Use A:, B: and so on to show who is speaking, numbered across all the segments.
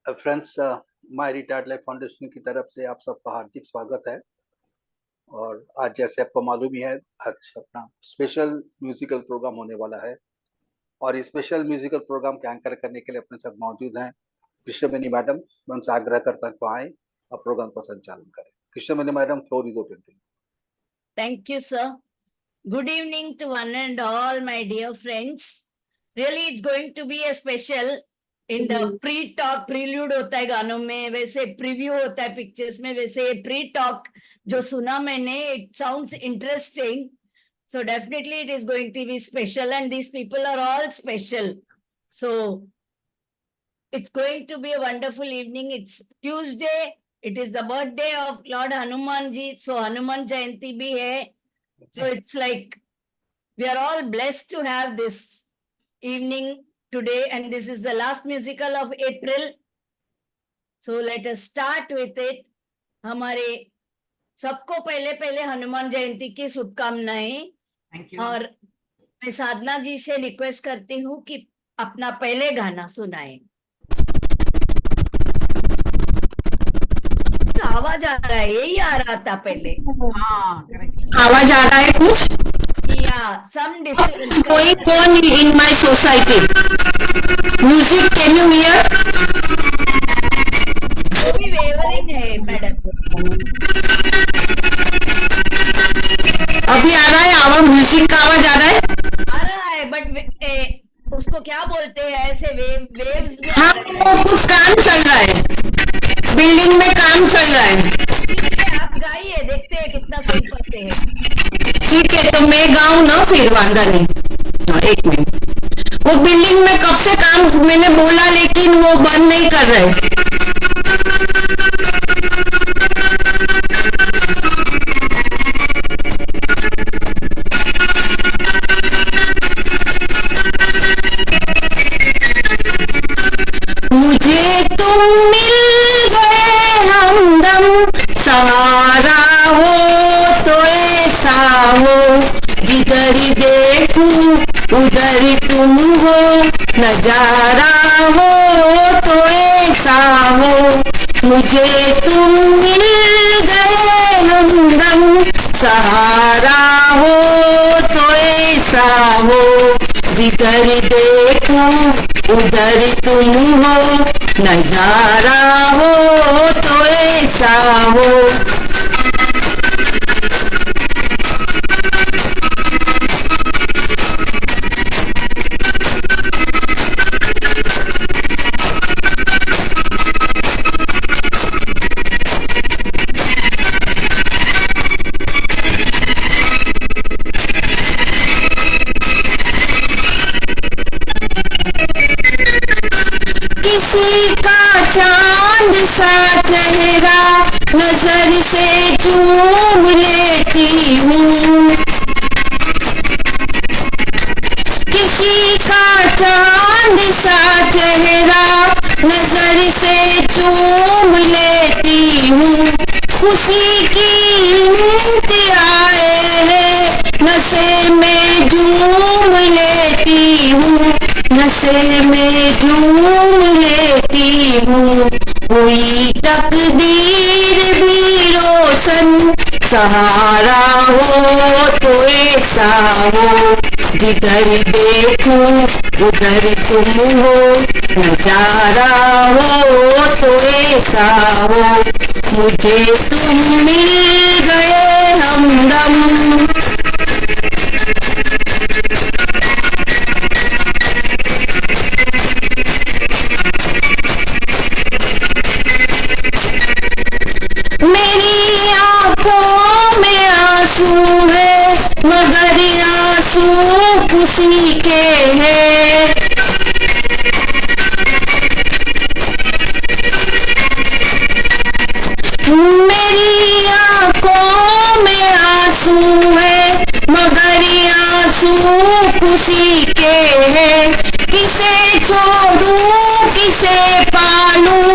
A: Friends, my retired life foundation की तरफ से आप सबका हार्दिक स्वागत है। और आज जैसे आपको मालूम ही है, आज अपना स्पेशल म्यूजिकल प्रोग्राम होने वाला है। और इस स्पेशल म्यूजिकल प्रोग्राम के एंकर करने के लिए अपने साथ मौजूद हैं कृष्णवेणी मैडम। मैं उनसे आग्रह करता हूँ आए और प्रोग्राम का संचालन करें। Krishnaveni madam, floor is open to you.
B: Thank you, sir. Good evening to one and all, my dear friends. Really, it's going to be a special. In the pre-talk, prelude होता है गानों में, वैसे preview होता है pictures में, वैसे pre-talk जो सुना मैंने, it sounds interesting. So definitely it is going to be special, and these people are all special. So it's going to be a wonderful evening. It's Tuesday. It is the birthday of Lord Hanuman ji. So Hanuman Jayanti bhi hai. So it's like we are all blessed to have this evening today, and this is the last musical of April. So let us start with it. हमारे सबको पहले हनुमान जयंती की शुभकामनाएं।
C: Thank you.
B: और मैं साधना जी से request करती हूँ कि अपना पहले गाना सुनाएं। आवाज आ रहा है, यही आ रहा था पहले।
C: हाँ, करेक्ट।
D: आवाज आ रहा है कुछ?
B: Yeah, some disturbance.
D: Going on in my society. Music, can you hear?
B: वो भी wavering है मैडम।
D: अभी आ रहा है आवाज, म्यूजिक का आवाज आ रहा है?
B: आ रहा है, बट उसको क्या बोलते हैं, ऐसे वेव्स भी आ
D: हाँ,
B: रहे
D: वो कुछ काम चल रहा है, बिल्डिंग में काम चल रहा है।
B: हैं। आप गाइए, देखते हैं कितना सुन पाते हैं।
D: ठीक है, तो मैं गाऊं ना, फिर वांदा नहीं। हाँ, एक मिनट। वो बिल्डिंग में कब से काम मैंने बोला, लेकिन वो बंद नहीं कर रहे। मुझे तुम मिल गए हमदम, सहारा हो तो ऐसा हो, जिधर देखूं उधर तुम हो, नजारा हो तो ऐसा हो। मुझे तुम मिल गए हमदम, सहारा हो तो ऐसा हो, जिधर देखूं उधर तुम हो, नजारा हो तो ऐसा हो। किसी का चांद सा चेहरा नजर से चूम लेती हूँ, किसी का चांद सा चेहरा नजर से चूम लेती हूँ। खुशी की इंतहाए है, नशे में झूम लेती हूँ, नशे में झूम लेती हूँ। कोई तकदीर भी रोशन, सहारा हो तो ऐसा हो, जिधर देखूं उधर तुम हो, नजारा हो तो ऐसा हो। मुझे तुम मिल गए हमदम। मेरी आंखों में आंसू है, मगर आंसू खुशी के हैं। मेरी आंखों में आंसू है, मगर आंसू खुशी के हैं। किसे छोड़ूं किसे पालूं,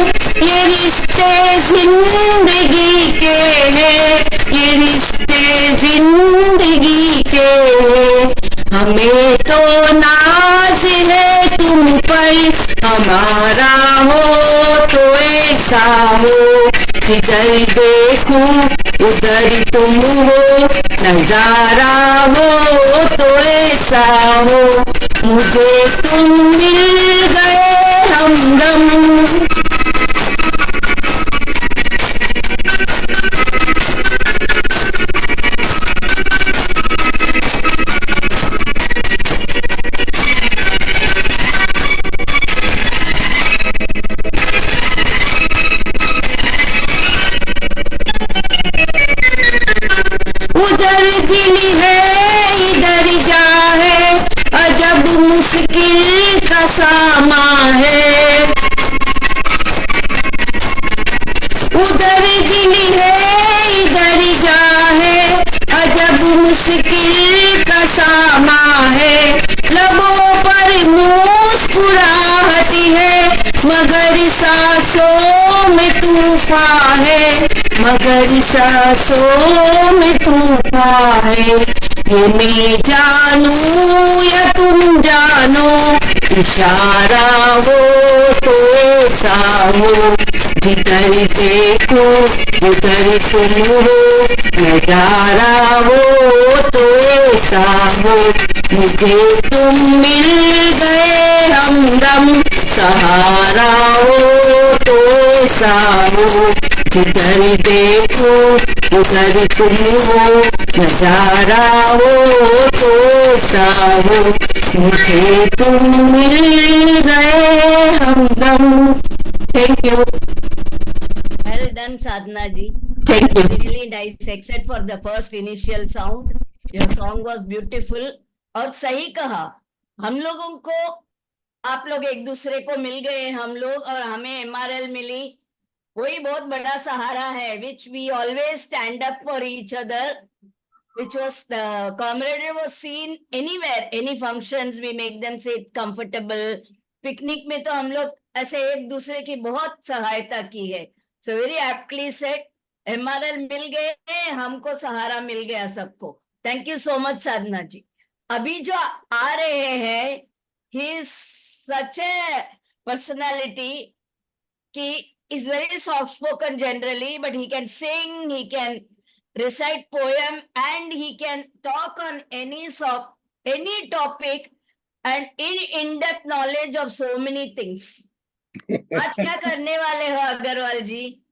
D: ये रिश्ते जिंदगी के हैं, ये रिश्ते जिंदगी के हैं। हमें तो नाज है तुम पर, हमारा हो तो ऐसा हो, जिधर देखो उधर तुम हो, नजारा हो तो ऐसा हो, मुझे तुम मिल गए हमदम। उधर दिल है इधर जा है, अजब मुश्किल का सामा है। उधर दिल है इधर जा है, अजब मुश्किल का सामा है। लबों पर मुस्कुराहट है, मगर सांसों में तूफान है, मगर सांसों में तूफान है। ये मैं जानूं या तुम जानो, इशारा हो तो ऐसा हो, जिधर देखो उधर तुम हो, नजारा हो तो ऐसा हो, मुझे तुम मिल गए हमदम। सहारा हो तो ऐसा हो, जिधर देखो उधर तुम हो, नजारा हो तो ऐसा हो, मुझे तुम मिल गए हमदम। Thank you.
B: Well done, Sadhana ji.
D: Thank you.
B: Really nice, except for the first initial sound. Your song was beautiful. और सही कहा, हम लोगों को, आप लोग एक दूसरे को मिल गए, हम लोग और हमें MRL मिली, वही बहुत बड़ा सहारा है, which we always stand up for each other, which was the camaraderie was seen anywhere, any functions, we make them sit comfortable. Picnic में तो हम लोग ऐसे एक दूसरे की बहुत सहायता की है. So very aptly said, MRL मिल गए, हमको सहारा मिल गया सबको. Thank you so much, साधना जी. अभी जो आ रहे हैं, he is such a personality कि is very soft spoken generally, but he can sing, he can recite poem, and he can talk on any topic and in-depth knowledge of so many things. आज क्या करने वाले हो अग्रवाल जी?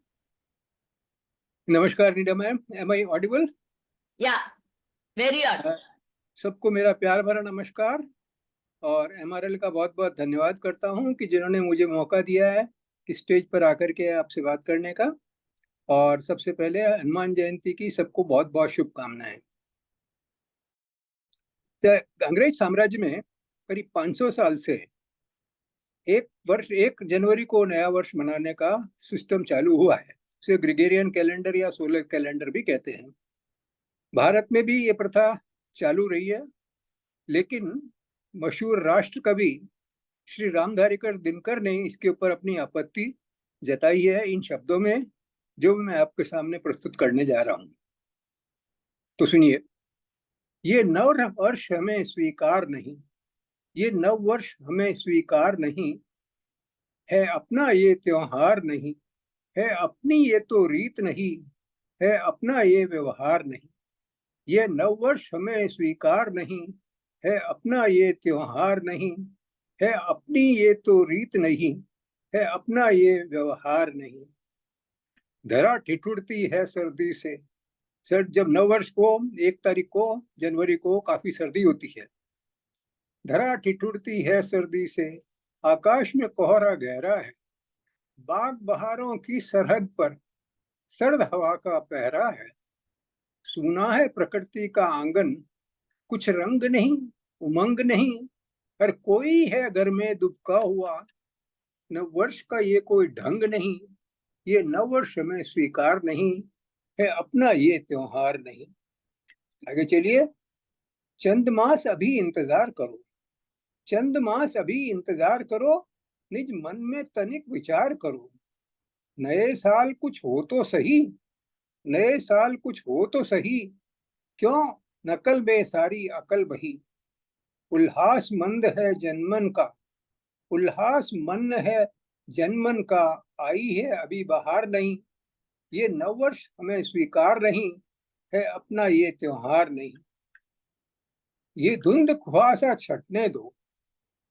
E: नमस्कार नीडा ma'am, M I audible?
B: या very odd.
E: सबको मेरा प्यार भरा नमस्कार और MRL का बहुत बहुत धन्यवाद करता हूं कि जिन्होंने मुझे मौका दिया है इस स्टेज पर आकर के आपसे बात करने का. और सबसे पहले हनुमान जयंती की सबको बहुत बहुत शुभकामनाएं. अंग्रेज साम्राज्य में करीब 500 साल से एक वर्ष 1 जनवरी को नया वर्ष मनाने का सिस्टम चालू हुआ है. उसे ग्रेगोरियन कैलेंडर या सोलर कैलेंडर भी कहते हैं. भारत में भी ये प्रथा चालू रही है, लेकिन मशहूर राष्ट्र कवि श्री रामधारीकर दिनकर ने इसके ऊपर अपनी आपत्ति जताई है इन शब्दों में, जो मैं आपके सामने प्रस्तुत करने जा रहा हूं. तो सुनिए. ये नव वर्ष हमें स्वीकार नहीं, ये नव वर्ष हमें स्वीकार नहीं है, अपना ये त्योहार नहीं है, अपनी ये तो रीत नहीं है, अपना ये व्यवहार नहीं. ये नव वर्ष हमें स्वीकार नहीं है, अपना ये त्योहार नहीं है, अपनी ये तो रीत नहीं है, अपना ये व्यवहार नहीं. धरा ठिठुरती है सर्दी से. सर, जब नव वर्ष को 1 तारीख को जनवरी को काफी सर्दी होती है. धरा ठिठुरती है सर्दी से, आकाश में कोहरा गहरा है, बाग बहारों की सरहद पर सर्द हवा का पहरा है. सूना है प्रकृति का आंगन, कुछ रंग नहीं उमंग नहीं, हर कोई है घर में दुबका हुआ. नव वर्ष का ये कोई ढंग नहीं, ये नव वर्ष हमें स्वीकार नहीं है, अपना ये त्योहार नहीं. आगे चलिए. चंद मास अभी इंतजार करो, चंद मास अभी इंतजार करो, निज मन में तनिक विचार करो. नए साल कुछ हो तो सही, नए साल कुछ हो तो सही, क्यों नकल में सारी अकल बही. उल्लास मंद है जनमन का, उल्लास मन है जनमन का आई है अभी बहार नहीं, ये नववर्ष हमें स्वीकार नहीं है, अपना ये त्योहार नहीं। ये धुंध कुहासा छटने दो,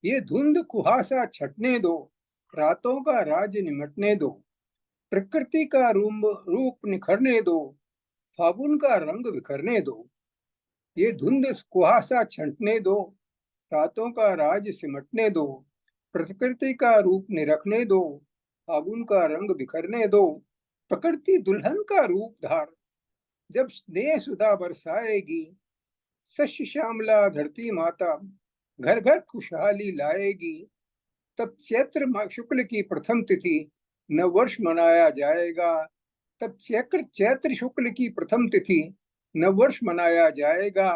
E: ये धुंध कुहासा छटने दो, रातों का राज निमटने दो, प्रकृति का रूप निखरने दो, फागुन का रंग बिखरने दो। ये धुंध कुहासा छंटने दो, रातों का राज सिमटने दो, प्रकृति का रूप निरखने दो, फागुन का रंग बिखरने दो। प्रकृति दुल्हन का रूप धार, जब स्नेह सुधा बरसाएगी, शस्य श्यामला धरती माता घर घर खुशहाली लाएगी। तब चैत्र शुक्ल की प्रथम तिथि नववर्ष मनाया जाएगा, तब चैत्र शुक्ल की प्रथम तिथि नववर्ष मनाया जाएगा।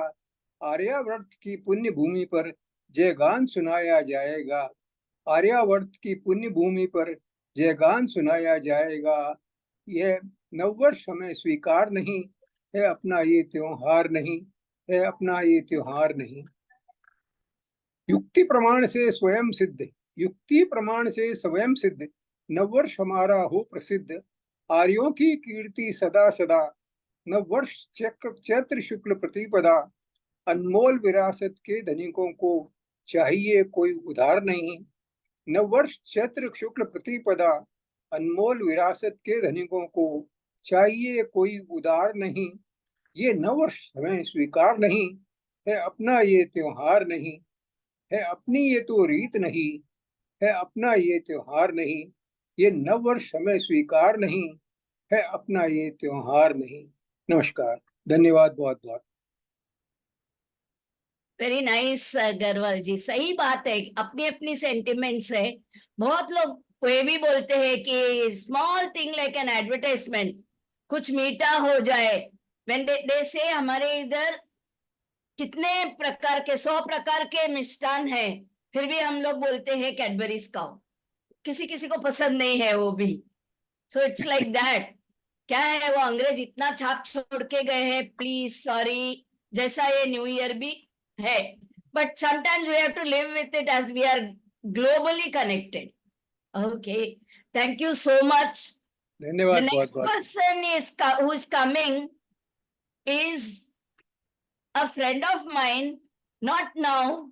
E: आर्यावर्त की पुण्य भूमि पर जयगान सुनाया जाएगा, आर्यावर्त की पुण्य भूमि पर जयगान सुनाया जाएगा। यह नववर्ष हमें स्वीकार नहीं है, अपना ये त्योहार नहीं है, अपना ये त्योहार नहीं। युक्ति प्रमाण से स्वयं सिद्ध, युक्ति प्रमाण से स्वयं सिद्ध, नववर्ष हमारा हो प्रसिद्ध। आर्यों की कीर्ति सदा सदा, नववर्ष चैत्र शुक्ल प्रतिपदा। अनमोल विरासत के धनिकों को चाहिए कोई उधार नहीं, नववर्ष चैत्र शुक्ल प्रतिपदा। अनमोल विरासत के धनिकों को चाहिए कोई उधार नहीं। ये नववर्ष हमें स्वीकार नहीं है, अपना ये त्योहार नहीं है, अपनी ये तो रीत नहीं है, अपना ये त्योहार नहीं। ये नववर्ष हमें स्वीकार नहीं है, अपना ये त्योहार नहीं। नमस्कार, धन्यवाद बहुत बहुत।
B: वेरी नाइस गरवाल जी, सही बात है, अपनी अपनी सेंटिमेंट्स है। बहुत लोग कोई भी बोलते हैं कि small thing like an advertisement, कुछ मीठा हो जाए। व्हेन दे से हमारे इधर कितने प्रकार के 100 प्रकार के मिष्टान है, फिर भी हम लोग बोलते हैं कैडबरीज खाओ, किसी किसी को पसंद नहीं है वो भी। So it's like that. क्या है वो अंग्रेज इतना छाप छोड़ के गए हैं, प्लीज सॉरी, जैसा ये न्यू ईयर भी है, but sometimes we have to live with it as we are globally connected. Okay, thank you so much.
E: धन्यवाद
B: The
E: बहुत
B: next
E: बहुत।
B: person who is coming is a friend of mine, not now.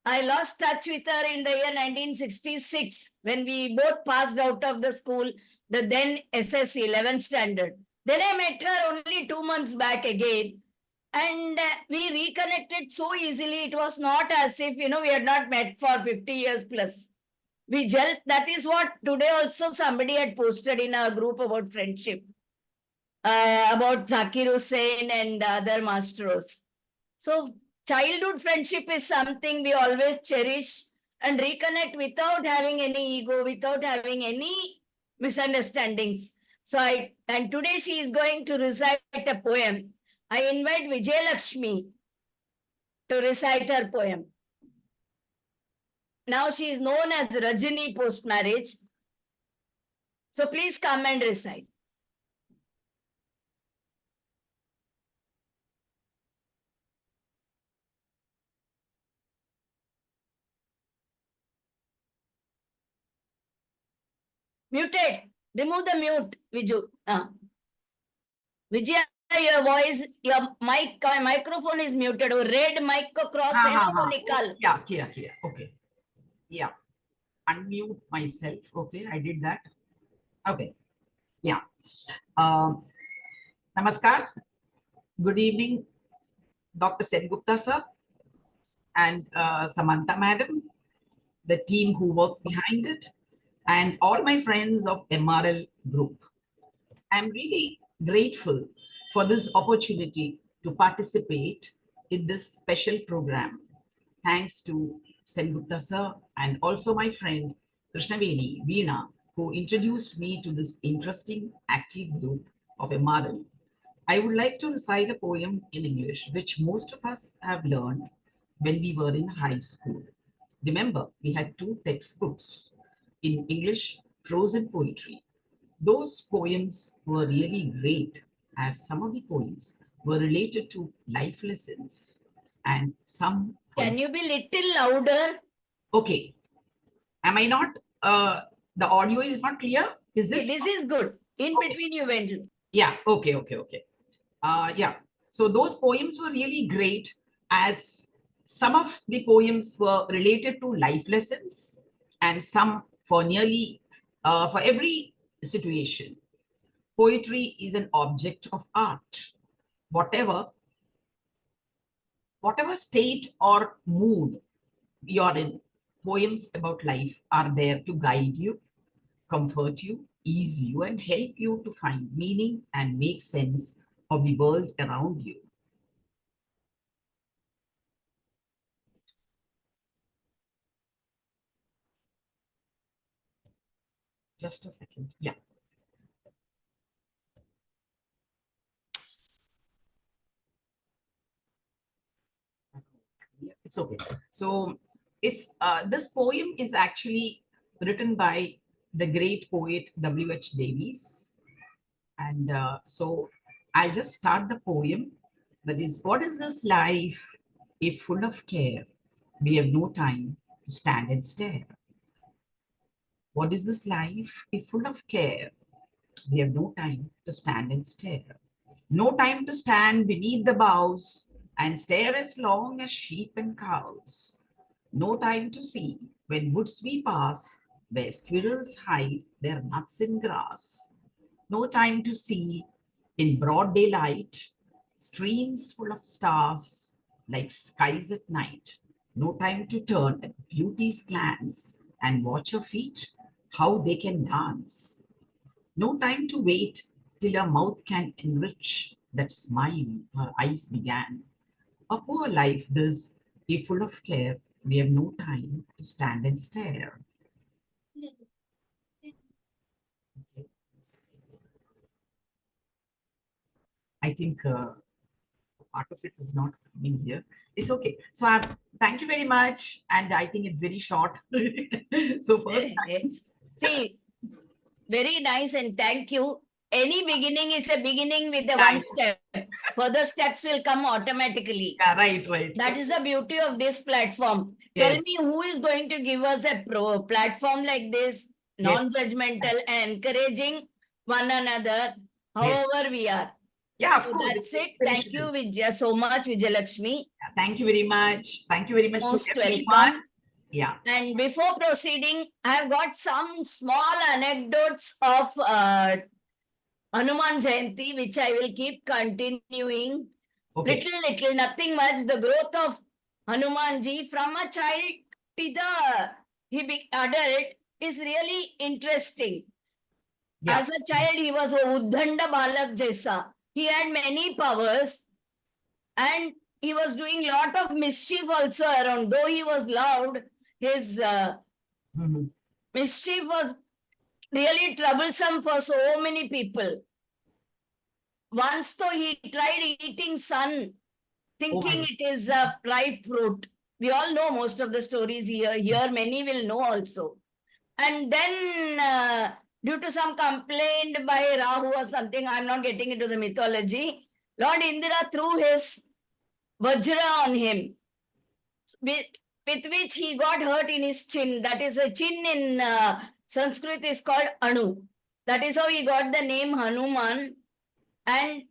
B: I lost touch with her in the year 1966 when we both passed out of the school, the then SSC 11th standard. Then I met her only 2 months back again, and we reconnected so easily. It was not as if, we had not met for 50 years plus. We gelled. That is what today also somebody had posted in our group about friendship, about Zakir Hussain and other masters. So childhood friendship is something we always cherish and reconnect without having any ego, without having any misunderstandings. And today she is going to recite a poem. I invite Vijay Lakshmi to recite her poem. Now she is known as Rajini post-marriage. So please come and recite. Muted. Remove the mute, Viju. Vijay, your voice, your microphone is muted. वो red mic को cross है ना, वो निकाल.
C: Yeah, clear. Okay. Yeah. Unmute myself. Okay, I did that. Okay. Yeah. Namaskar. Good evening, Dr. Sengupta sir and Samantha madam, the team who worked behind it, and all my friends of MRL group. I'm really grateful for this opportunity to participate in this special program. Thanks to Sengupta sir and also my friend Krishnaveni Veena, who introduced me to this interesting active group of MRL. I would like to recite a poem in English, which most of us have learned when we were in high school. Remember, we had 2 textbooks in English, prose and poetry. Those poems were really great, as some of the poems were related to life lessons and some...
B: Can you be little louder?
C: Okay. Am I not The audio is not clear, is it?
B: This is good. In
C: Okay.
B: between you went.
C: Yeah, okay. Yeah, so those poems were really great, as some of the poems were related to life lessons and some for nearly for every situation. Poetry is an object of art. Whatever state or mood you're in, poems about life are there to guide you, comfort you, ease you, and help you to find meaning and make sense of the world around you. Just a second. Yeah. It's okay. So it's this poem is actually written by the great poet W.H. Davies. And so I'll just start the poem. That is, what is this life if full of care? We have no time to stand and stare. What is this life if full of care? We have no time to stand and stare. No time to stand beneath the boughs and stare as long as sheep and cows. No time to see when woods we pass, where squirrels hide their nuts in grass. No time to see in broad daylight streams full of stars like skies at night. No time to turn at beauty's glance and watch her feet, how they can dance. No time to wait till her mouth can enrich that smile her eyes began. A poor life this, if full of care, we have no time to stand and stare. Okay. I think part of it is not coming here. It's okay. So thank you very much. And I think it's very short. So first,
B: See, very nice and thank you. Any beginning is a beginning with a
C: Yeah,
B: one step. Further steps will come automatically.
C: yeah, right.
B: That is the beauty of this platform.
C: Yes.
B: Tell me who is going to give us a platform like this,
C: Yes.
B: non-judgmental and encouraging one another, however we are.
C: Yeah, of
B: So
C: course.
B: that's
C: it's
B: it. Thank you
C: inspirational.
B: so much, Vijayalakshmi.
C: Thank you very much. Thank you very much
B: Most
C: to everyone.
B: welcome.
C: Yeah.
B: And before proceeding, I've got some small anecdotes of Hanuman Jayanti, which I will keep continuing.
C: Okay.
B: Little, nothing much. The growth of Hanumanji from a child to the adult is really interesting.
C: Yeah.
B: As a child, he was a Uddhanda Balak Jaisa. He had many powers and he was doing lot of mischief also around. Though he was loved, his mischief was really troublesome for so many people. Once though he tried eating sun, thinking it is a ripe fruit. We all know most of the stories here. Here many will know also. And then due to some complaint by Rahu or something, I'm not getting into the mythology, Lord Indra threw his Vajra on him, with which he got hurt in his chin. That is, a chin in Sanskrit is called Anu. That is how he got the name Hanuman. And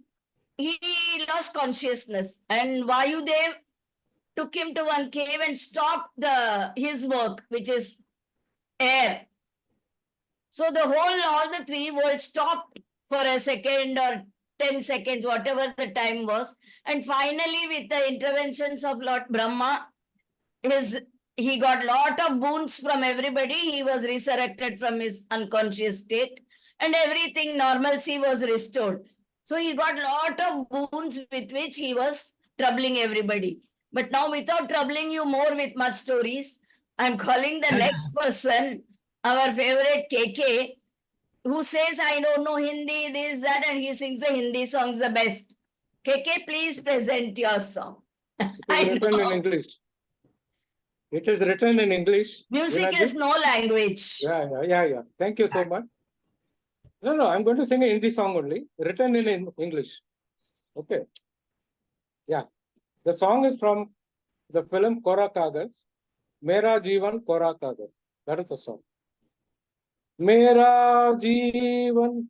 B: he lost consciousness. And Vayudev took him to one cave and stopped his work, which is air. So all the three worlds stopped for a second or 10 seconds, whatever the time was. And finally, with the interventions of Lord Brahma, he got lot of boons from everybody. He was resurrected from his unconscious state and everything, normalcy was restored. So he got lot of boons with which he was troubling everybody. But now, without troubling you more with much stories, I'm calling the next person, our favorite KK, who says, I don't know Hindi, this, that, and he sings the Hindi songs the best. KK, please present your song.
F: It is written in English. It is written in English.
B: Music is no language.
F: Yeah. Thank you so much. No, I'm going to sing a Hindi song only, written in English. Okay. Yeah. The song is from the film Kora Kaagaz, Mera Jeevan Kora Kaagaz. That is the song. मेरा जीवन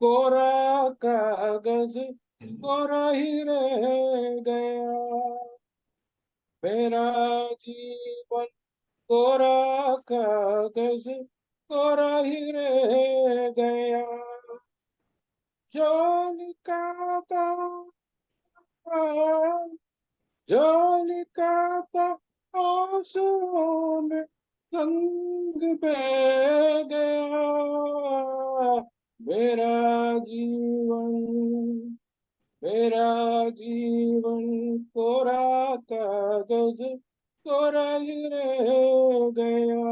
F: कोरा कागज कोरा ही रह गया, मेरा जीवन कोरा कागज कोरा ही रह गया, जो लिखा था जो लिखा था आंसुओं में रंग बह गया, मेरा जीवन मेरा जीवन कोरा कागज कोरा ही रह गया,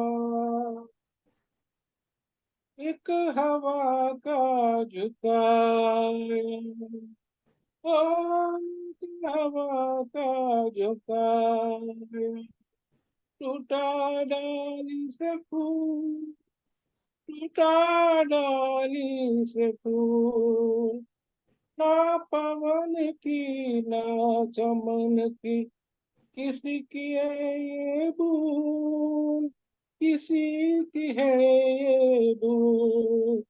F: एक हवा का झुकाया, हवा का झुकाया, टूटा डाली से फूल, टूटा डाली से फूल, ना पवन की ना चमन की, किसी की है ये भूल, किसी की है ये भूल,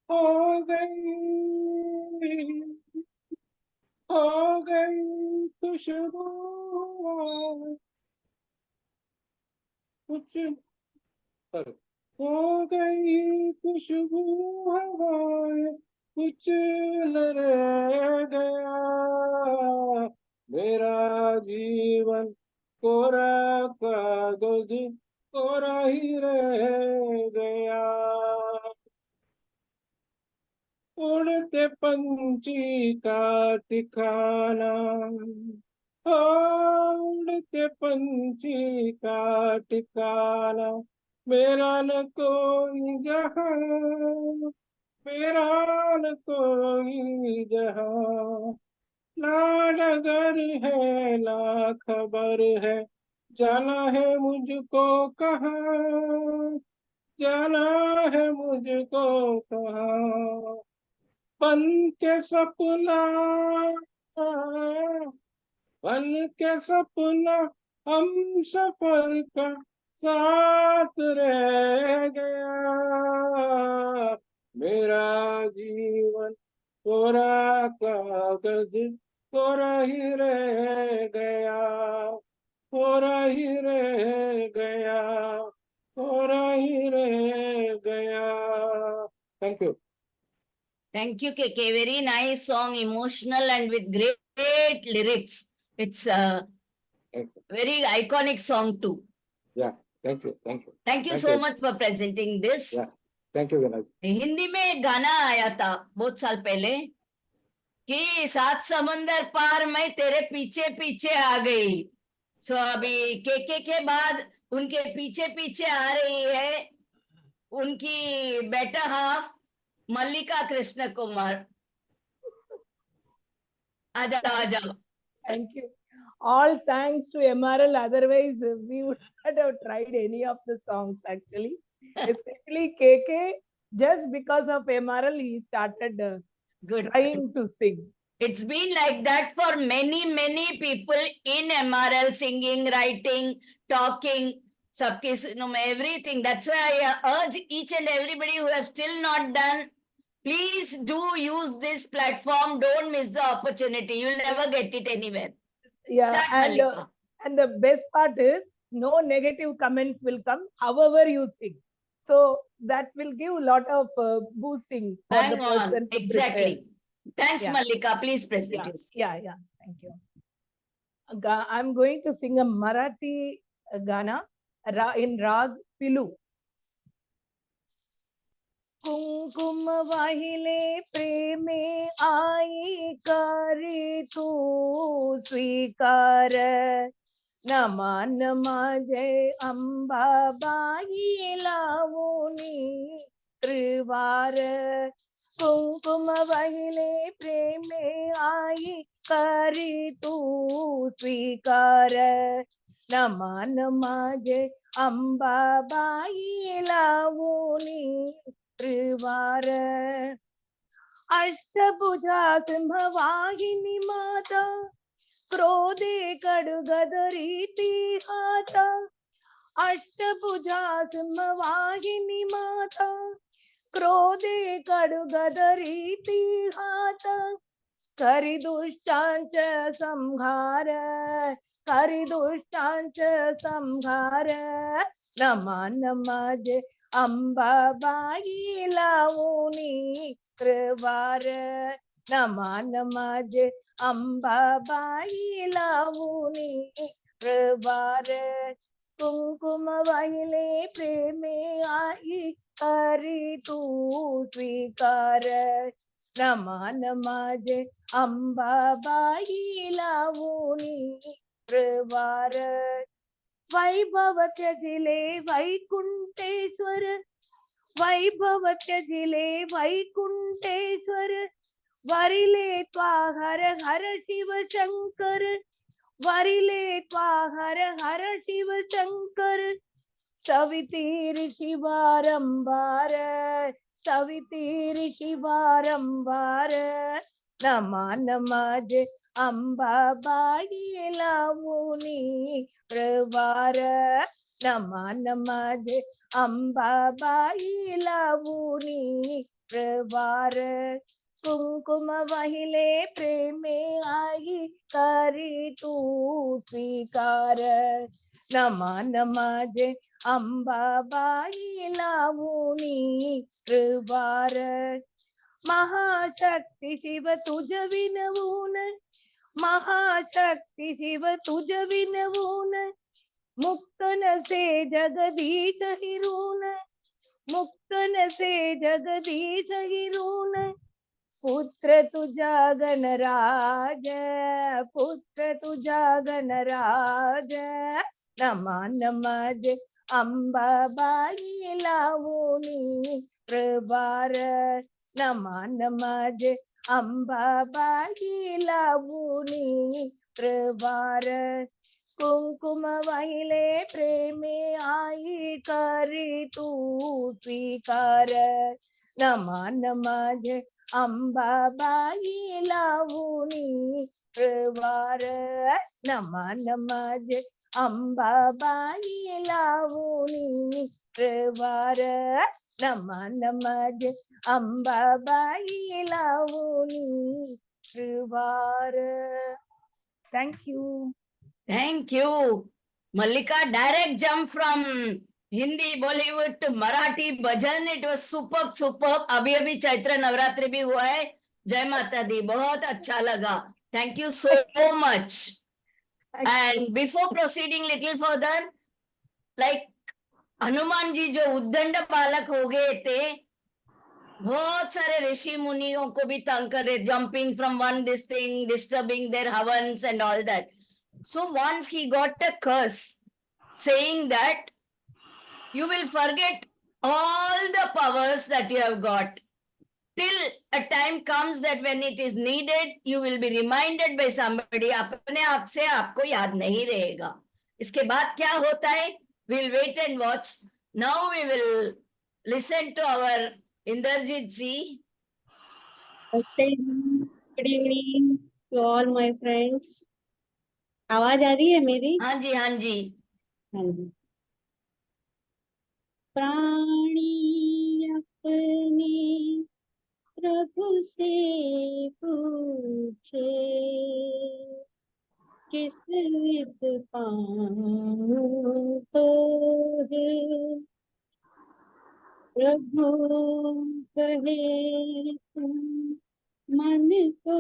F: हो गई खुशबू कुछ पर, हो गई खुशबू हवाएं कुछ न रह गया, मेरा जीवन कोरा कागज कोरा ही रह गया, उड़ते पंछी का ठिकाना, उड़ते पंछी का ठिकाना, मेरा न कोई जहां, मेरा न कोई जहां, ना डगर है ना खबर है, जाना है मुझको कहाँ, जाना है मुझको कहाँ, बन के सपना, बन के सपना हम सफर का साथ रह गया, मेरा जीवन कोरा कागज कोरा ही रह गया, कोरा ही रह गया, कोरा ही रह गया। Thank you.
B: Thank you, KK. Very nice song, emotional and with great lyrics. It's a
F: Thank you.
B: very iconic song too.
F: Yeah, thank you, thank you.
B: Thank you
F: Thank
B: so
F: you.
B: much for presenting this.
F: Yeah, thank you, Vinay.
B: Hindi में एक गाना आया था बहुत साल पहले कि सात समंदर पार मैं तेरे पीछे पीछे आ गई। सो अभी केके के बाद उनके पीछे पीछे आ रही है उनकी बेटर हाफ मल्लिका कृष्ण कुमार। आ जाओ।
G: Thank you. All thanks to MRL. Otherwise, we would not have tried any of the songs actually. Especially KK, just because of MRL, he started
B: Good.
G: trying to sing.
B: It's been like that for many people in MRL, singing, writing, talking, सबके everything. That's why I urge each and everybody who have still not done, please do use this platform. Don't miss the opportunity. You'll never get it anywhere.
G: Yeah,
B: Start, Mallika.
G: and the best part is no negative comments will come, however you sing. So that will give a lot of boosting for
B: Hang
G: the person
B: on.
G: to
B: Exactly.
G: prepare.
B: Thanks,
G: Yeah.
B: Mallika. Please present
G: Yeah,
B: yourself.
G: yeah, thank you. I'm going to sing a Marathi Gana in Rag Pilu. कुंकुम वाहिले प्रेमे आई करी तू स्वीकार नमान माझे अंबाबाई लावूनी त्रिवार कुंकुम वाहिले प्रेमे आई करी तू स्वीकार नमान माझे अंबाबाई लावूनी त्रिवार अष्टभुजा सिंहवाहिनी माता क्रोधे खड्गधरिती हाता अष्टभुजा सिंहवाहिनी माता क्रोधे खड्गधरीति हात करि दुष्टांच संहार करि दुष्टांच संहार नमा नमाज अंबाबाई लावणी कृवार नमा नमाज अंबाबाई लावणी कृवार कुंकुम वाहिले प्रेमे आई करी तू स्वीकार नमा नमाज अंबाबाई लावणी प्रवार वैभव त्यजिले वैकुंठेश्वर वैभव त्यजिले वैकुंठेश्वर वरिले त्वा हर हर शिव शंकर वरिले त्वा हर हर शिव शंकर सवितीर शिवारंभार सवितीर शिवारंभार नमा नमाज अंबाबाई लावणी प्रवार नमा नमाज अंबाबाई लावणी प्रवार कुंकुम वाहिले प्रेमे आई करी तू स्वीकार नमा नमाज अंबाबाई लावणी कृवार महाशक्ती शिव तुझ विनवून महाशक्ती शिव तुझ विनवून मुक्त नसे जगदीश हिरून मुक्त नसे जगदीश हिरून पुत्र तुझा गणराज पुत्र तुझा गणराज नमा नमाज अंबाबाई लावणी प्रवार नमा नमाज अंबाबाई लावणी प्रवार कुंकुम वाहिले प्रेमे आई करी तू स्वीकार नमा नमाज अंबाबाई लावणी प्रवार नमा नमाज अंबाबाई लावणी प्रवार नमा नमाज Ambabai Lavani Pravar thank you
B: Thank you. Mallika, direct jump from Hindi, Bollywood to Marathi, bhajan. It was superb, superb. अभी चैत्र नवरात्रि भी हुआ है. जय माता दी, बहुत अच्छा लगा. Thank you so much. And before proceeding little further, like Hanuman ji जो उद्दंड बालक हो गए थे, बहुत सारे ऋषि मुनियों को भी तंग कर रहे, jumping from one this thing, disturbing their havans and all that. So once he got a curse saying that you will forget all the powers that you have got till a time comes that when it is needed, you will be reminded by somebody. अपने आप से आपको याद नहीं रहेगा. इसके बाद क्या होता है? We'll wait and watch. Now we will listen to our Inderjit ji.
H: Good evening to all my friends. आवाज आ रही है मेरी?
B: हाँ जी, हाँ जी.
H: हाँ जी. प्राणी अपने प्रभु से पूछे किस विध पाऊं तो है प्रभु कहे तुम मन को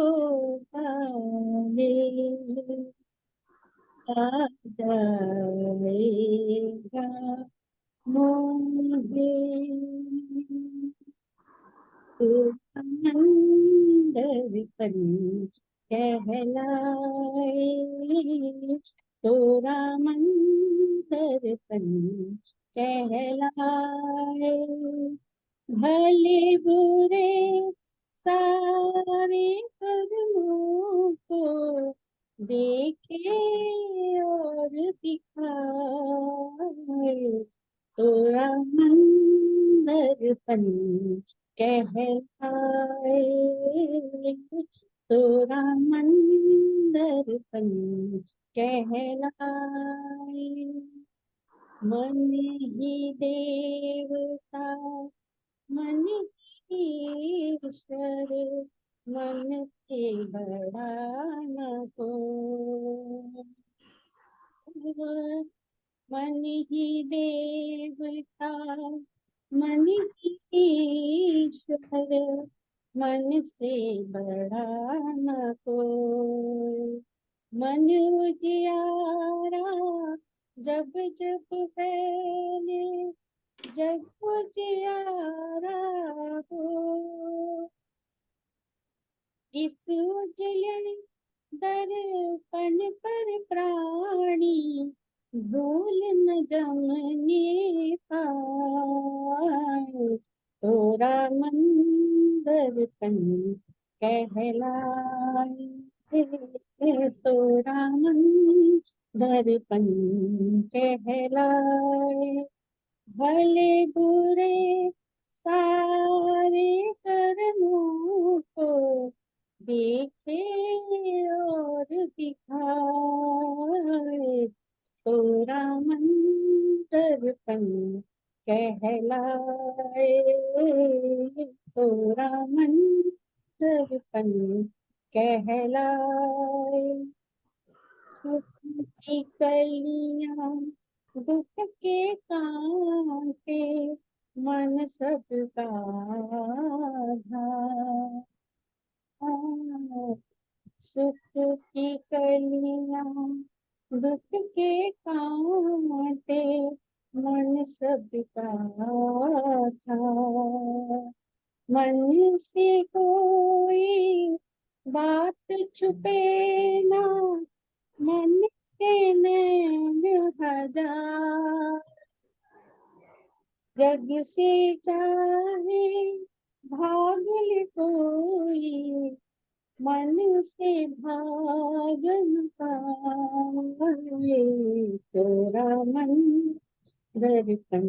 H: पाले जाएगा मोहे तो अंदरपन कहलाए तोरा मंदरपन कहलाए भले बुरे सारे कर्मों को देखे और दिखाए तोरा मंदरपन कहलाए तोरा मंदरपन कहलाए मन ही देवता मन मन की ईश्वर मन से बड़ा न कोई। मन उजियारा जब जब फैले जग उजियारा हो। इस उजले दर्पण पर प्राणी भूल न जमने पाए। तोरा मन दर्पण कहलाए। तोरा मन दर्पण कहलाए। भले बुरे सारे कर्मों को देखे और दिखाए। तोरा मन दर्पण कहलाए। तोरा मन दर्पण कहलाए। सुख की कलियां दुख के कांटे मन सबका आधार। सुख की कलियां दुख के कांटे मन सबका था। मन से कोई बात छुपे ना मन के नैन हजार। जग से चाहे भाग ले कोई मन से भाग न पाए। तोरा मन दर्पण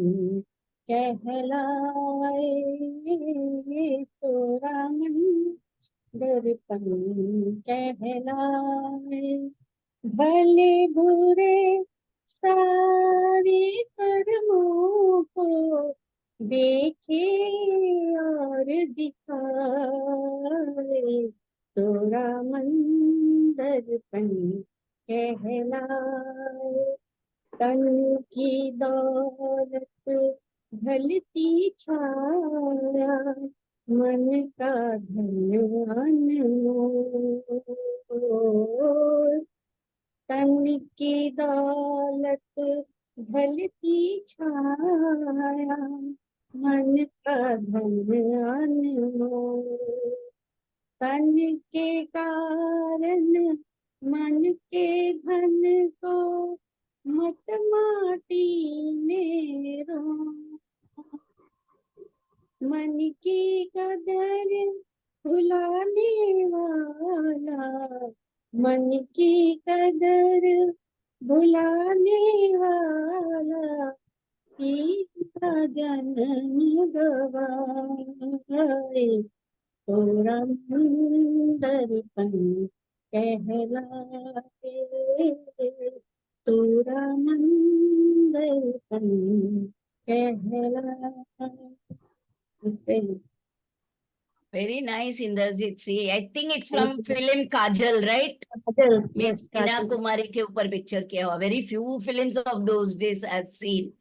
H: कहलाए। तोरा मन दर्पण कहलाए। भले बुरे सारे कर्मों को देखे और दिखाए। तोरा मन दर्पण कहलाए। तन की दौलत ढलती छाया मन का धन अनमोल। तन की दौलत ढलती छाया मन का धन अनमोल। तन के कारण मन के धन को मत माटी में रो। मन की कदर भुलाने वाला मन की कदर भुलाने वाला इसका जन्म गवाए। तोरा मन दर्पण कहलाए। तोरा मन दर्पण कहलाए।
B: Very nice, Inderjit Singh. I think it's from film Kajal, right?
H: Yes,
B: Meena Kumari के ऊपर पिक्चर किया हुआ. Very few films of those days I've seen.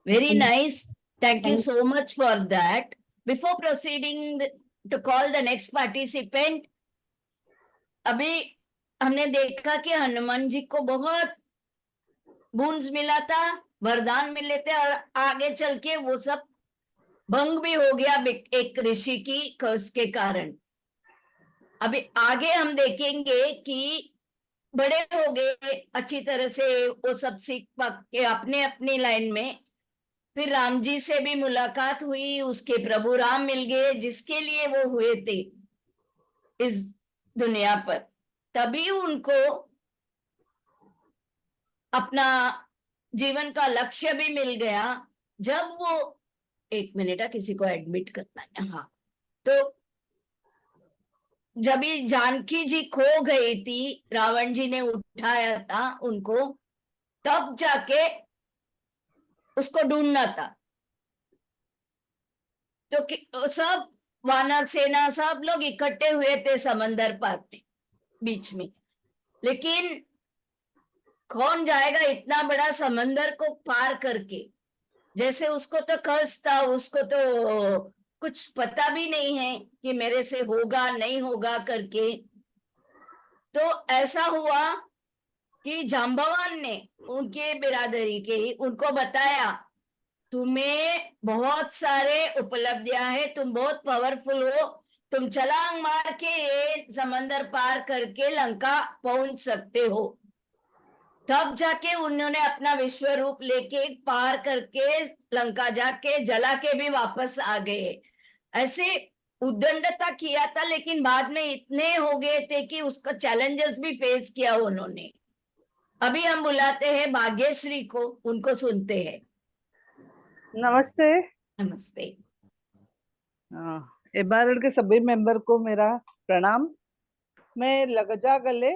B: Very nice. Thank you so much for that. Before proceeding to call the next participant, अभी हमने देखा कि हनुमान जी को बहुत गुण मिला था, वरदान मिले थे, और आगे चल के वो सब भंग भी हो गया एक ऋषि की कर्स के कारण. अभी आगे हम देखेंगे कि बड़े हो गए, अच्छी तरह से वो सब सीख पक के अपने अपनी लाइन में. फिर राम जी से भी मुलाकात हुई, उसके प्रभु राम मिल गए जिसके लिए वो हुए थे इस दुनिया पर. तभी उनको अपना जीवन का लक्ष्य भी मिल गया जब वो, एक मिनट, किसी को एडमिट करना है. हाँ, तो जब ये जानकी जी खो गई थी, रावण जी ने उठाया था उनको, तब जाके उसको ढूंढना था. तो सब वानर सेना सब लोग इकट्ठे हुए थे समंदर पार में बीच में. लेकिन कौन जाएगा इतना बड़ा समंदर को पार करके जैसे उसको तो खस था, उसको तो कुछ पता भी नहीं है कि मेरे से होगा नहीं होगा करके। तो ऐसा हुआ कि जाम्बावान ने उनके बिरादरी के ही उनको बताया, तुम्हें बहुत सारे उपलब्धियां हैं, तुम बहुत पावरफुल हो, तुम छलांग मार के ये समंदर पार करके लंका पहुंच सकते हो। तब जाके उन्होंने अपना विश्व रूप लेके पार करके लंका जाके जला के भी वापस आ गए। ऐसे उद्दंडता किया था, लेकिन बाद में इतने हो गए थे कि उसका चैलेंजेस भी फेस किया उन्होंने। अभी हम बुलाते हैं भाग्यश्री को, उनको सुनते हैं।
I: नमस्ते।
B: नमस्ते।
I: एमआरएल के सभी मेंबर को मेरा प्रणाम। मैं लग जा गले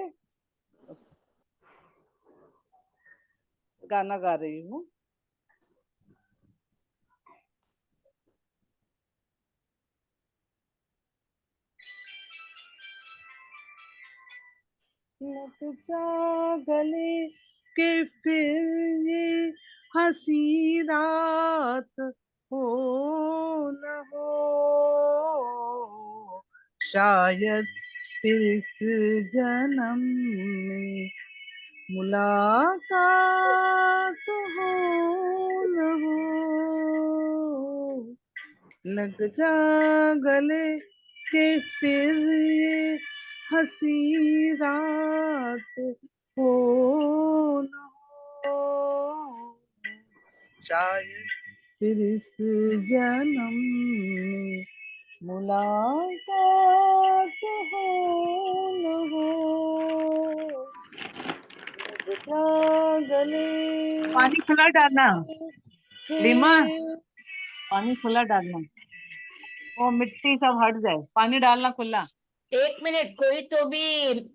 I: गाना गा रही हूँ। लग जा गले के फिर ये हंसी रात हो न हो, शायद फिर इस जन्म में मुलाकात हो न हो। लग जा गले के फिर ये हंसी रात हो न हो, शायद फिर इस जन्म में मुलाकात हो न हो। लग जा गले
J: पानी खुला डालना, रीमा, पानी खुला डालना, वो मिट्टी सब हट जाए, पानी डालना खुला।
B: एक मिनट, कोई तो भी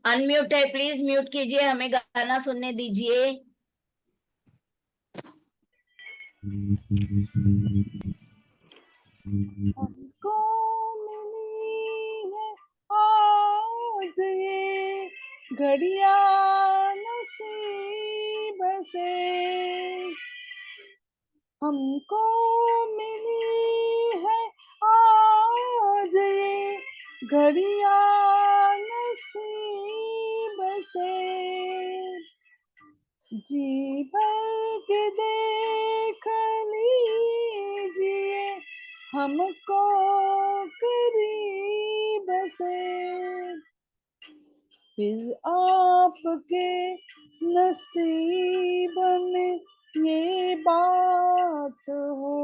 B: अनम्यूट है, प्लीज म्यूट कीजिए, हमें गाना सुनने दीजिए।
I: हमको मिली है आज ये घड़ियां नसीब से, हमको मिली है आज ये घड़ियां नसीब से, जी भर के देख लीजिए हमको करीब से, फिर आपके नसीब में ये बात हो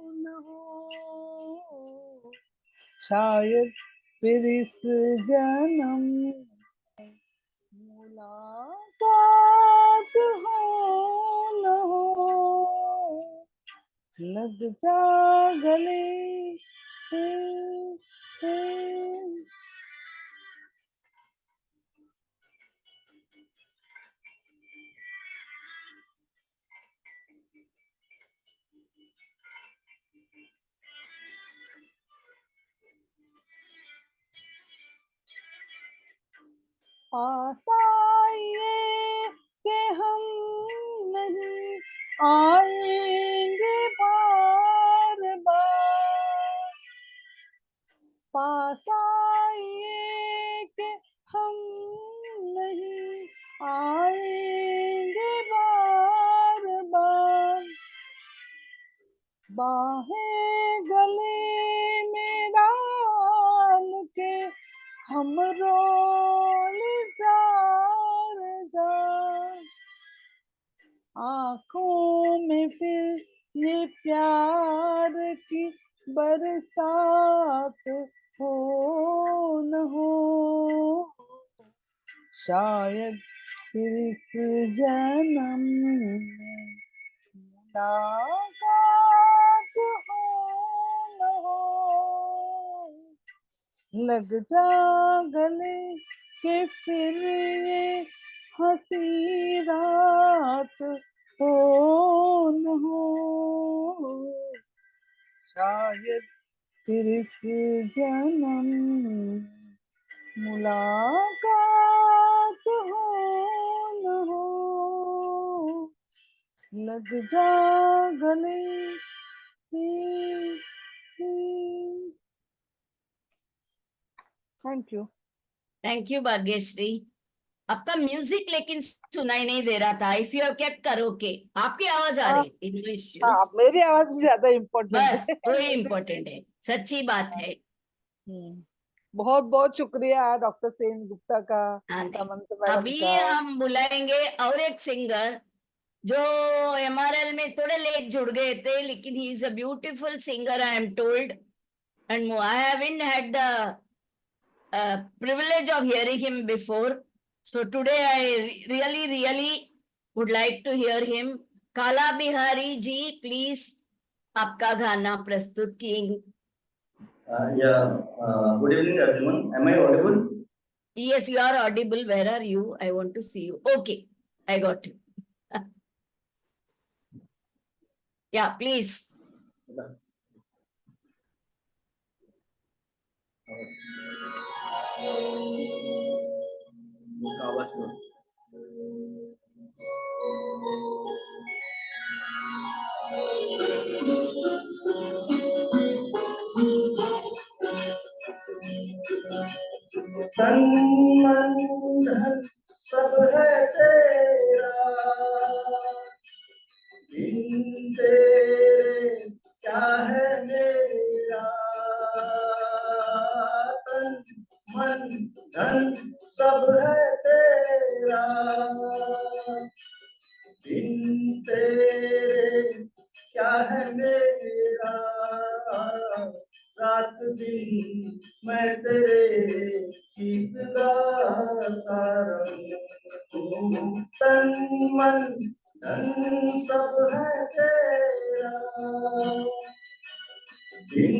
I: न हो, शायद फिर इस जन्म में मुलाकात हो न हो। लग जा गले पास आइए कि हम नहीं आएंगे बार बार, पास आइए कि हम नहीं आएंगे बार बार, बाहें गले में डाल के हम रोल जार जार, आँखों में फिर ये प्यार की बरसात हो न हो, शायद फिर इस जन्म में मुलाकात हो न हो। लग जा गले के फिर ये हंसी रात हो न हो, शायद फिर इस जन्म में मुलाकात हो न हो। लग जा गले thank you.
B: Thank you Bhagyashree. आपका म्यूजिक लेकिन सुनाई नहीं दे रहा था। If you have kept karaoke, आपकी आवाज आ रही थी, नो इश्यूज।
I: मेरी आवाज ज्यादा इम्पोर्टेंट
B: बस
I: है।
B: वही इम्पोर्टेंट है, सच्ची बात है।
I: बहुत बहुत शुक्रिया डॉक्टर सेन गुप्ता का,
B: हाँ नहीं,
I: समंत मैडम
B: अभी
I: का।
B: हम बुलाएंगे और एक सिंगर जो MRL में थोड़े लेट जुड़ गए थे, लेकिन he is a beautiful singer, I am told, and I haven't had the privilege of hearing him before. So today I really would like to hear him. काला बिहारी जी, प्लीज आपका गाना प्रस्तुत किए।
K: Good evening, everyone. Am I audible?
B: Yes, you are audible. Where are you? I want to see you. Okay, I got you. Yeah, please.
K: तन मन धन सब है तेरा, बिन तेरे क्या है मेरा। तन मन धन सब है तेरा, बिन तेरे क्या है मेरा। रात दिन मैं तेरे गीत गाता रहूं। तन मन धन सब है तेरा, बिन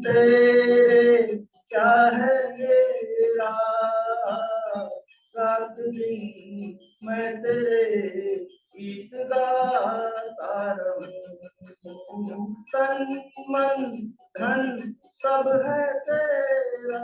K: तेरे क्या है मेरा। रात दिन मैं तेरे गीत गाता रहूं। तन मन धन सब है तेरा।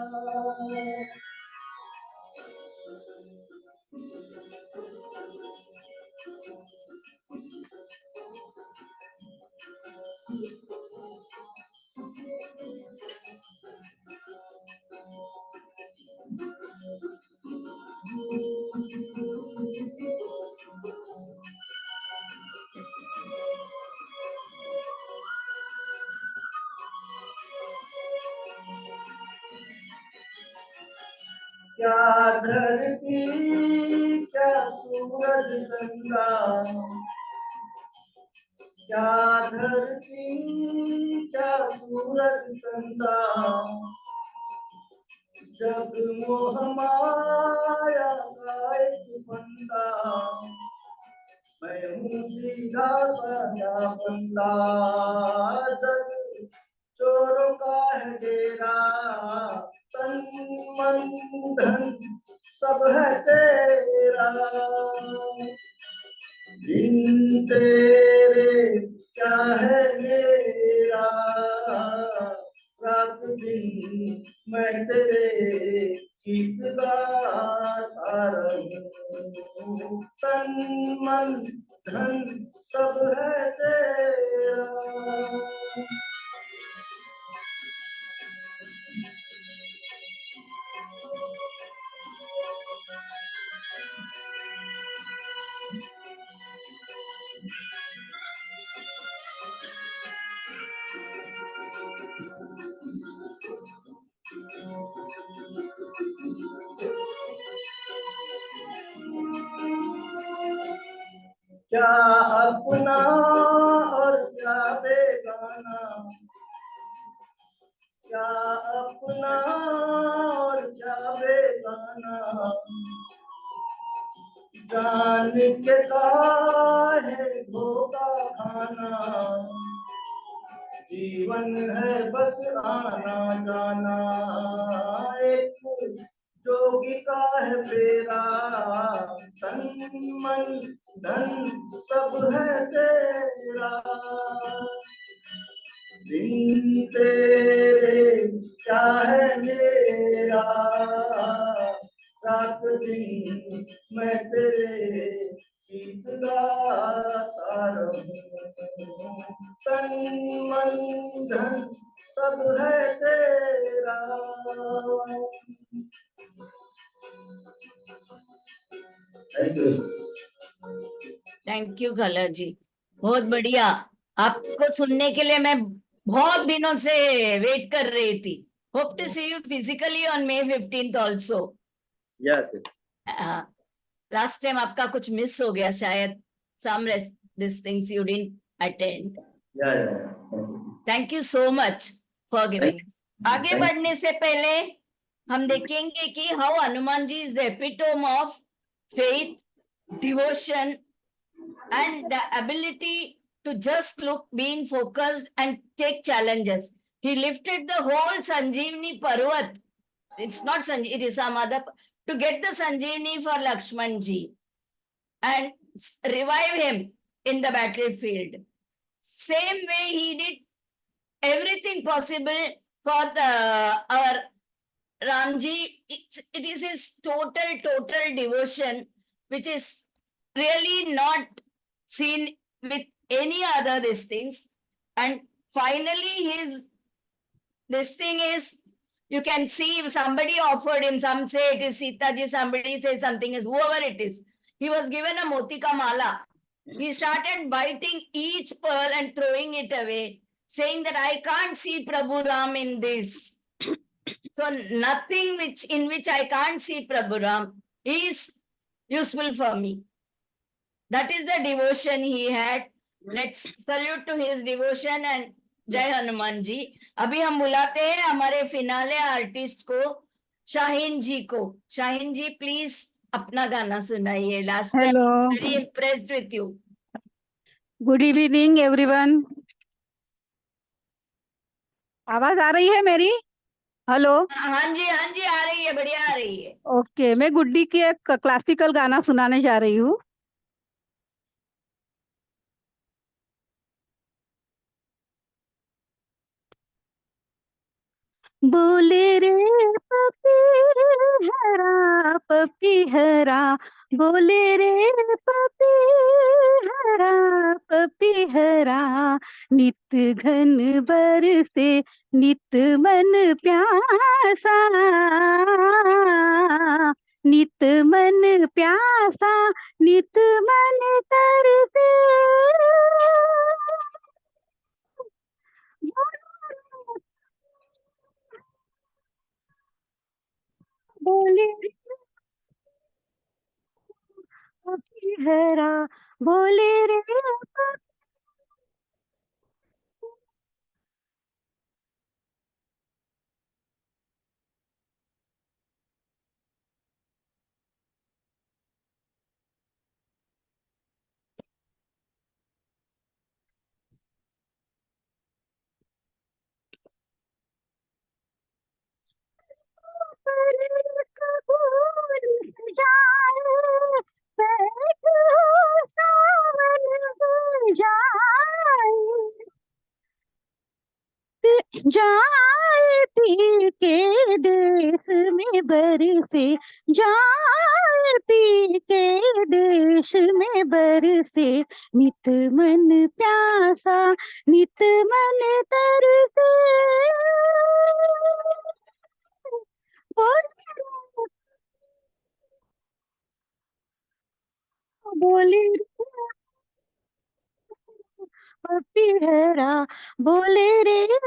K: क्या धरती क्या सूरज गंगा, क्या धरती क्या सूरज गंगा। जग मोह माया का एक बंदा, मैं हूँ सीधा साधा बंदा। जग चोरों का है डेरा, तन मन धन सब है तेरा। बिन तेरे क्या है मेरा। रात दिन मैं तेरे गीत गाता रहूं। तन मन धन सब है तेरा। क्या अपना और क्या बेगाना, क्या अपना और क्या बेगाना। जान के काहे धोखा खाना, जीवन है बस आना जाना। एक जोगी का है फेरा, तन मन धन सब है तेरा। बिन तेरे क्या है मेरा। रात दिन मैं तेरे गीत गाता रहूं। सब है तेरा। Thank you.
B: थैंक यू खला जी, बहुत बढ़िया। आपको सुनने के लिए मैं बहुत दिनों से वेट कर रही थी। Hope to see you physically on May 15th also.
K: Yes,
B: last time आपका कुछ मिस हो गया शायद, some these things you didn't attend.
K: या
B: thank you so much for giving. आगे
K: Thank-
B: बढ़ने से पहले हम देखेंगे कि how Hanuman ji is the epitome of faith, devotion and the ability to just look, being focused and take challenges. He lifted the whole Sanjeevani Parvat. It's not Sanjeevani, it is some other, to get the Sanjeevani for Lakshman ji and revive him in the battlefield. Same way he did everything possible for our Ramji. It is his total devotion, which is really not seen with any other these things. And finally this thing is, you can see if somebody offered him, some say it is Sita ji, somebody says something is, whoever it is, he was given a motika mala. He started biting each pearl and throwing it away, saying that I can't see Prabhu Ram in this. So nothing in which I can't see Prabhu Ram is useful for me. That is the devotion he had. Let's salute to his devotion and Jai Hanuman ji. अभी हम बुलाते हैं हमारे finale artist को, शाहीन जी को। शाहीन जी please अपना गाना सुनाइए। Last time very impressed with you.
L: Good evening everyone. आवाज आ रही है मेरी? हेलो।
B: हाँ जी आ रही है, बढ़िया आ रही है।
L: ओके, मैं गुड्डी की एक क्लासिकल गाना सुनाने जा रही हूँ। बोले रे पपीहरा, बोले रे पपीहरा, नित घन बरसे नित मन प्यासा, नित मन प्यासा, नित मन तरसे, बोले पपीहरा, बोले रे जाए पी के देश में बरसे, जाए पी के देश में बरसे, नित मन प्यासा नित मन तरसे, बोले पपीहरा, बोले रे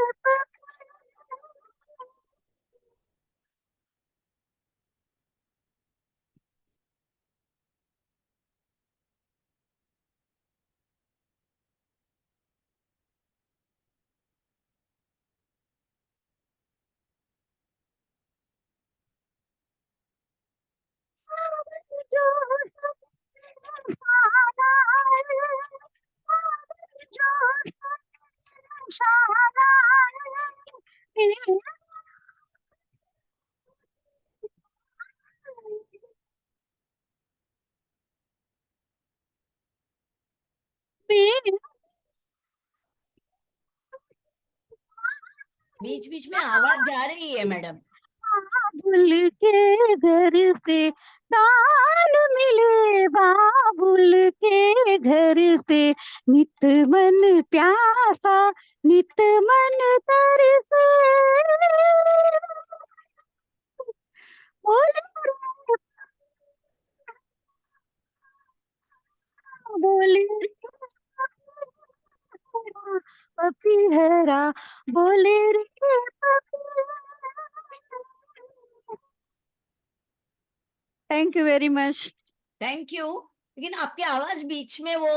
B: बीच बीच में आवाज जा रही है मैडम।
L: बाबुल के घर से दान मिले, बाबुल के घर से नित मन प्यासा नित मन तरसे, जरा बोले रे thank you very much.
B: Thank you. लेकिन आपकी आवाज बीच में वो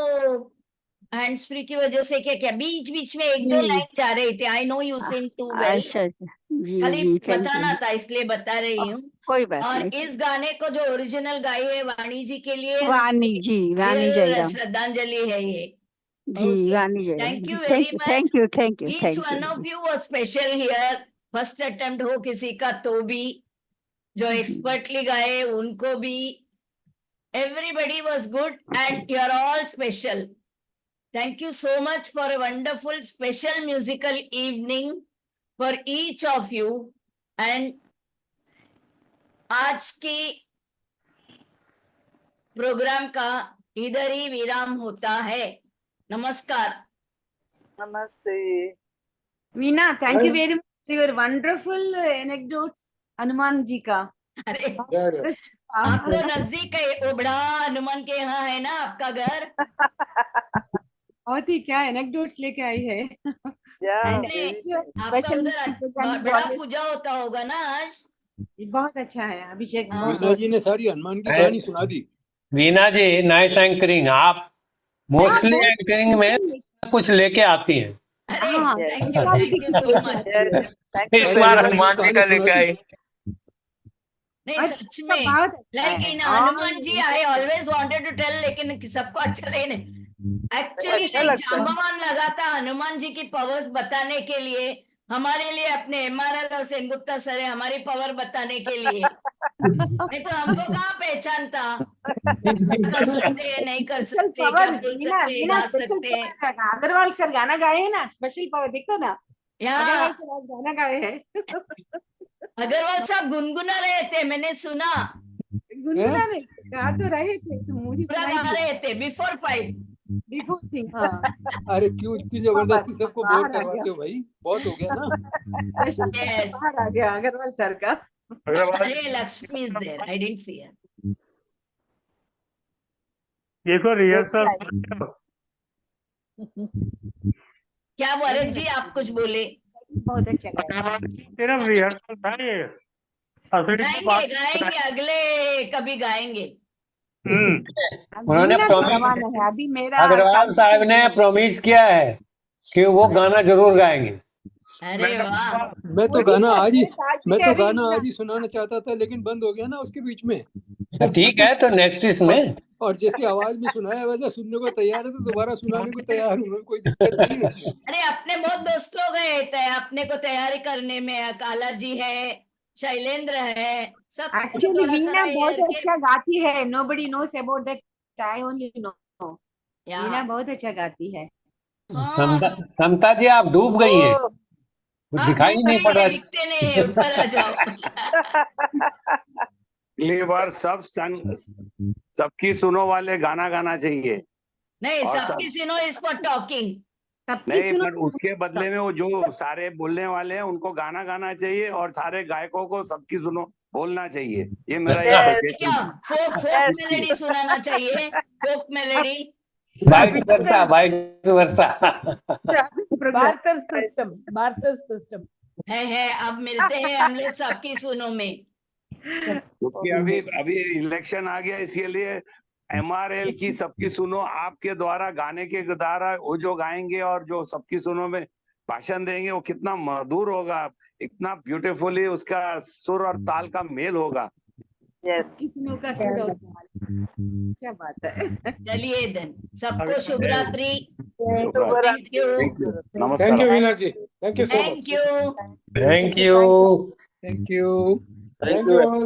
B: हैंड्स फ्री की वजह से क्या बीच बीच में एक दो
L: जी।
B: लाइन जा रही थी। I know you sing too well,
L: अच्छा अच्छा, जी
B: खाली
L: जी थैंक
B: बताना
L: यू।
B: था इसलिए बता रही हूँ।
L: कोई बात
B: और
L: नहीं।
B: इस गाने को जो ओरिजिनल गाई है वाणी जी के लिए
L: वाणी जी, वाणी जयराम
B: श्रद्धांजलि है ये।
L: जी, Vani
B: thank you
L: Jairam.
B: Very much.
L: Thank you thank you
B: Each
L: thank
B: one
L: you.
B: of you was special here. First attempt हो किसी का तो भी, जो एक्सपर्टली गाए उनको भी, everybody was good and you are all special. Thank you so much for a wonderful special musical evening for each of you. And आज की प्रोग्राम का इधर ही विराम होता है। नमस्कार।
I: नमस्ते।
J: Meena, thank you very much for your wonderful anecdotes Hanuman ji का।
B: अरे
F: Yeah.
B: आपको नजदीक है, वो बड़ा हनुमान के यहाँ है ना आपका घर।
J: बहुत ही क्या एनेक्डोट्स लेके आई है।
B: आपका
J: Special
B: उधर बड़ा पूजा होता होगा ना आज।
J: बहुत अच्छा है अभिषेक।
B: हाँ।
E: वीणा जी ने सारी हनुमान की कहानी सुना दी।
M: वीणा जी नाइस एंकरिंग, आप मोस्टली एंकरिंग में कुछ लेके आती हैं।
B: Thank you so much.
M: इस बार हनुमान जी का लेके आई।
B: नहीं सच में, like in Hanuman ji I always wanted to tell, लेकिन सबको अच्छा लगे नहीं। एक्चुअली जांबवान लगा था हनुमान जी की पावर्स बताने के लिए, हमारे लिए अपने एमआरएल और सेनगुप्ता सर है हमारी पावर बताने के लिए। नहीं तो हमको कहाँ पहचान था, कर सकते हैं नहीं कर सकते, क्या बोल सकते हैं गा सकते हैं।
J: अग्रवाल सर गाना गाए हैं ना, स्पेशल पावर देखो ना,
B: यहाँ
J: अग्रवाल सर गाना गाए हैं।
B: अग्रवाल साहब गुनगुना रहे थे, मैंने सुना।
J: गुनगुना नहीं, गा तो रहे थे, मुझे
B: पूरा गा रहे थे बिफोर 5।
J: Before thing. हाँ
E: अरे क्यों इतनी जबरदस्ती सबको बोर करवाते हो भाई, बहुत हो गया ना।
B: Yes.
J: बाहर आ गया अग्रवाल सर का।
B: अरे Lakshmi is there, I didn't see her.
M: ये तो रिहर्सल।
B: क्या भरत जी आप कुछ बोले?
J: बहुत अच्छा गाया।
M: सिर्फ रिहर्सल था ये, असली
B: गाएंगे गाएंगे, अगले कभी गाएंगे।
M: उन्होंने
J: जमाना है अभी मेरा।
M: अग्रवाल साहब ने प्रॉमिस किया है कि वो गाना जरूर गाएंगे।
B: अरे वाह।
E: मैं तो गाना आज ही सुनाना चाहता था, लेकिन बंद हो गया ना उसके बीच में।
M: ठीक है तो नेक्स्ट इसमें,
E: और जैसी आवाज में सुनाया वैसा सुनने को तैयार है तो दोबारा सुनाने को तैयार हूँ, कोई दिक्कत नहीं है।
B: अरे अपने बहुत दोस्त लोग हैं अपने को तैयारी करने में, काला जी है, शैलेंद्र है, सब।
J: एक्चुअली वीणा बहुत अच्छा गाती है, nobody knows about that, I only know। वीणा बहुत अच्छा गाती है।
M: समता जी आप डूब गई हैं, कुछ दिखाई नहीं पड़ रहा।
B: दिखते नहीं है, ऊपर आ जाओ।
N: अगली बार सबकी सुनो वाले गाना गाना चाहिए।
B: नहीं, सबकी सुनो इज फॉर टॉकिंग।
N: नहीं, पर उसके बदले में वो जो सारे बोलने वाले हैं उनको गाना गाना चाहिए, और सारे गायकों को सबकी सुनो बोलना चाहिए। ये मेरा सजेशन।
B: फोक मेलोडी सुनाना चाहिए, फोक मेलोडी।
G: बार्टर सिस्टम
B: है। अब मिलते हैं हम लोग सबकी सुनो में,
N: क्योंकि अभी इलेक्शन आ गया, इसके लिए MRL की सबकी सुनो आपके द्वारा गाने के द्वारा वो जो गाएंगे और जो सबकी सुनो में भाषण देंगे वो कितना मधुर होगा, इतना ब्यूटीफुली उसका सुर और ताल का मेल होगा।
J: क्या बात है।
B: चलिए देन, सबको शुभ रात्रि।
N: Thank you. नमस्कार।
F: Thank you, Veena ji. Thank you so much.
B: Thank you.
M: Thank you.
E: Thank you.
F: Thank you all.